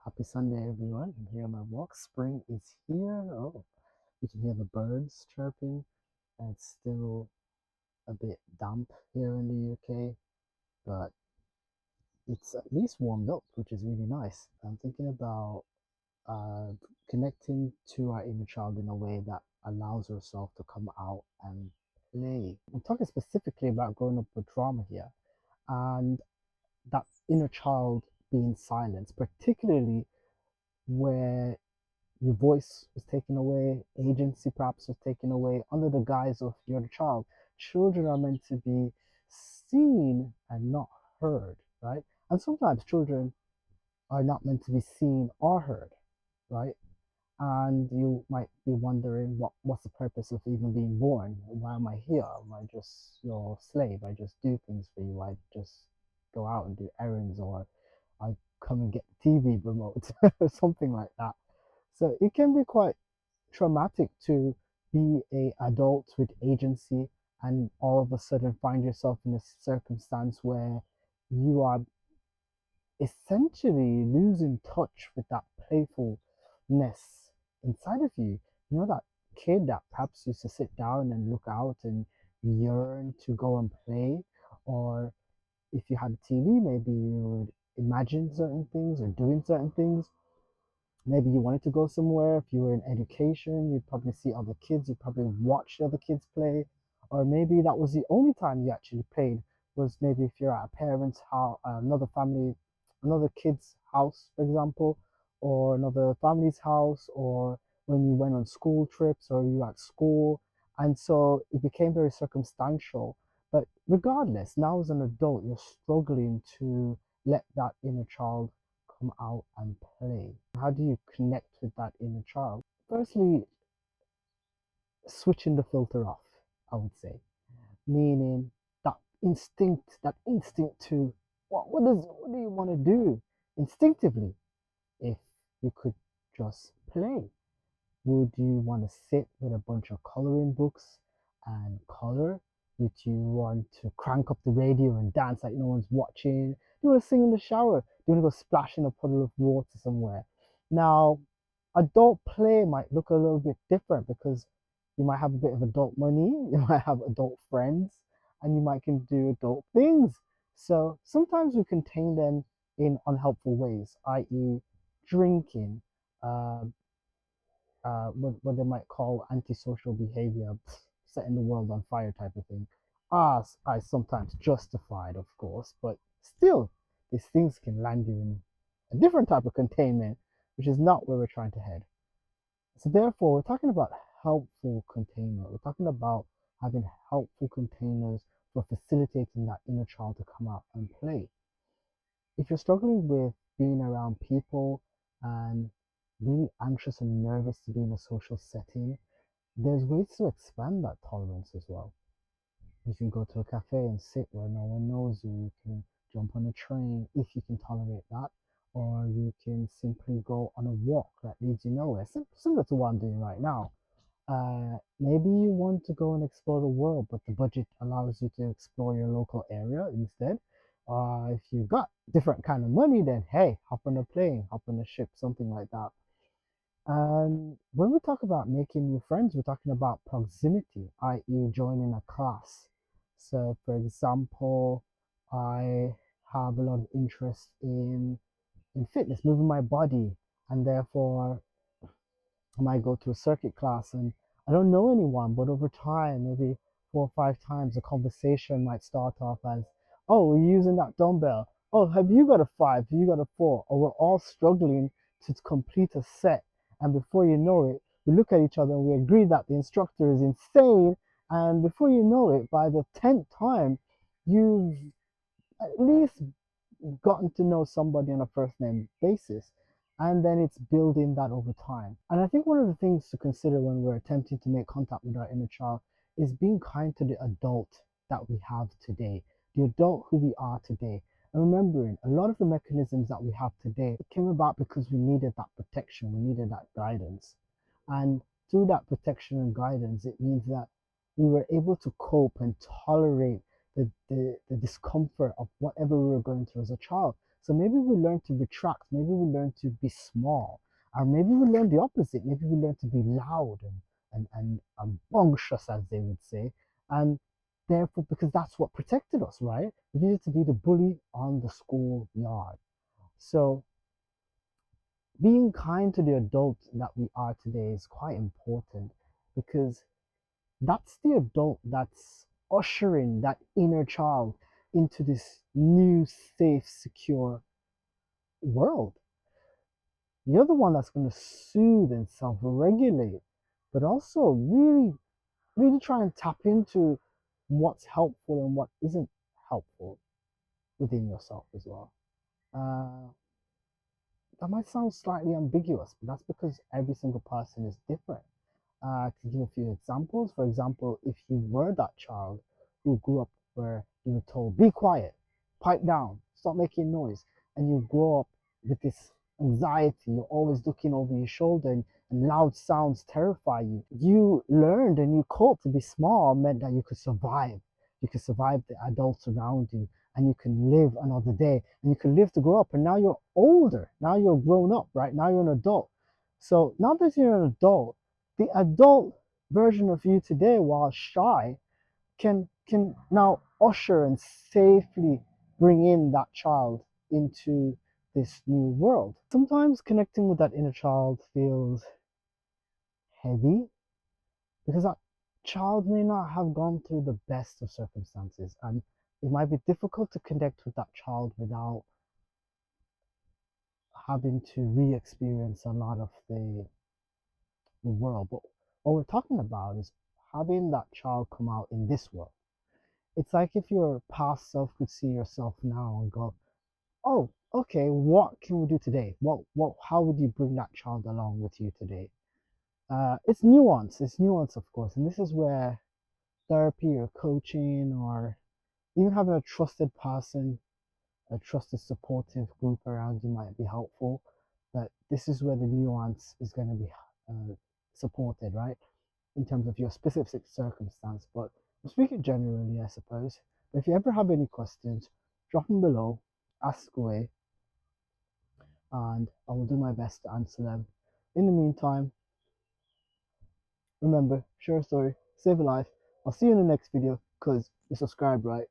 Happy Sunday, everyone. I'm here on my walk. Spring is here. Oh, you can hear the birds chirping. And it's still a bit damp here in the UK, but it's at least warmed up, which is really nice. I'm thinking about uh, connecting to our inner child in a way that allows herself to come out and play. I'm talking specifically about growing up with trauma here, and that inner child being silenced, particularly where your voice was taken away, agency perhaps was taken away under the guise of you're the child. Children are meant to be seen and not heard, right? And sometimes children are not meant to be seen or heard, right? And you might be wondering what's the purpose of even being born? Why am I here? Am I just your slave? I just do things for you. I just go out and do errands, or I come and get the TV remote or something like that. So it can be quite traumatic to be a adult with agency and all of a sudden find yourself in a circumstance where you are essentially losing touch with that playfulness inside of you. You know, that kid that perhaps used to sit down and look out and yearn to go and play, or if you had a TV, maybe you would imagine certain things or doing certain things. Maybe you wanted to go somewhere. If you were in education, you'd probably see other kids, you'd probably watch the other kids play. Or maybe that was the only time you actually played, was maybe if you're at a parent's house, another family, another kid's house, for example, or another family's house, or when you went on school trips or you were at school. And so it became very circumstantial. But regardless, now as an adult, you're struggling to let that inner child come out and play. How do you connect with that inner child? Firstly, switching the filter off, I would say, meaning that instinct to what do you want to do instinctively? If you could just play, would you want to sit with a bunch of coloring books and color? Would you want to crank up the radio and dance like no one's watching? Do you want to sing in the shower? Do you want to go splash in a puddle of water somewhere? Now, adult play might look a little bit different because you might have a bit of adult money, you might have adult friends, and you might can do adult things. So sometimes we contain them in unhelpful ways, i.e., drinking, uh, what they might call antisocial behavior, setting the world on fire type of thing. As I sometimes justified, of course, but still, these things can land you in a different type of containment, which is not where we're trying to head. So therefore, we're talking about helpful containment. We're talking about having helpful containers for facilitating that inner child to come out and play. If you're struggling with being around people and really anxious and nervous to be in a social setting, there's ways to expand that tolerance as well. You can go to a cafe and sit where no one knows you. You can jump on a train if you can tolerate that, or you can simply go on a walk that leads you nowhere, similar to what I'm doing right now. Maybe you want to go and explore the world, but the budget allows you to explore your local area instead. If you got different kind of money, then hey, hop on a plane, hop on a ship, something like that. And when we talk about making new friends, we're talking about proximity, i.e., joining a class. So, for example, I have a lot of interest in fitness, moving my body, and therefore I might go to a circuit class and I don't know anyone, but over time, maybe 4 or 5 times, the conversation might start off as, "Oh, we're using that dumbbell. Oh, have you got a five? Have you got a four?" Or we're all struggling to complete a set. And before you know it, we look at each other and we agree that the instructor is insane. And before you know it, by the 10th time, you've at least gotten to know somebody on a first name basis. And then it's building that over time. And I think one of the things to consider when we're attempting to make contact with our inner child is being kind to the adult that we have today, the adult who we are today. And remembering a lot of the mechanisms that we have today came about because we needed that protection, we needed that guidance. And through that protection and guidance, it means that we were able to cope and tolerate the discomfort of whatever we were going through as a child. So maybe we learn to retract, maybe we learn to be small, or maybe we learn the opposite. Maybe we learn to be loud and rambunctious, as they would say. And therefore, because that's what protected us, right? We needed to be the bully on the schoolyard. So being kind to the adult that we are today is quite important because that's the adult that's ushering that inner child into this new, safe, secure world. You're the one that's going to soothe and self regulate, but also really, really try and tap into what's helpful and what isn't helpful within yourself as well. Uh, that might sound slightly ambiguous, but that's because every single person is different. To give a few examples, for example, if you were that child who grew up where you were told, be quiet, pipe down, stop making noise, and you grow up with this anxiety, you're always looking over your shoulder and loud sounds terrify you. You learned and you caught to be small meant that you could survive. You could survive the adults around you and you can live another day and you can live to grow up. And now you're older, now you're grown up, right? Now you're an adult. So now that you're an adult, the adult version of you today, while shy, can now usher and safely bring in that child into this new world. Sometimes connecting with that inner child feels heavy because that child may not have gone through the best of circumstances, and it might be difficult to connect with that child without having to re-experience a lot of the world. But what we're talking about is having that child come out in this world. It's like if your past self could see yourself now and go, "Oh, okay, what can we do today? How would you bring that child along with you today?" It's nuance. It's nuance, of course, and this is where therapy or coaching or even having a trusted person, a trusted supportive group around you might be helpful. But this is where the nuance is going to be supported, right? In terms of your specific circumstance, but I'm speaking generally, I suppose. If you ever have any questions, drop them below, ask away, and I will do my best to answer them. In the meantime, remember, share a story, save a life. I'll see you in the next video because you subscribed, right?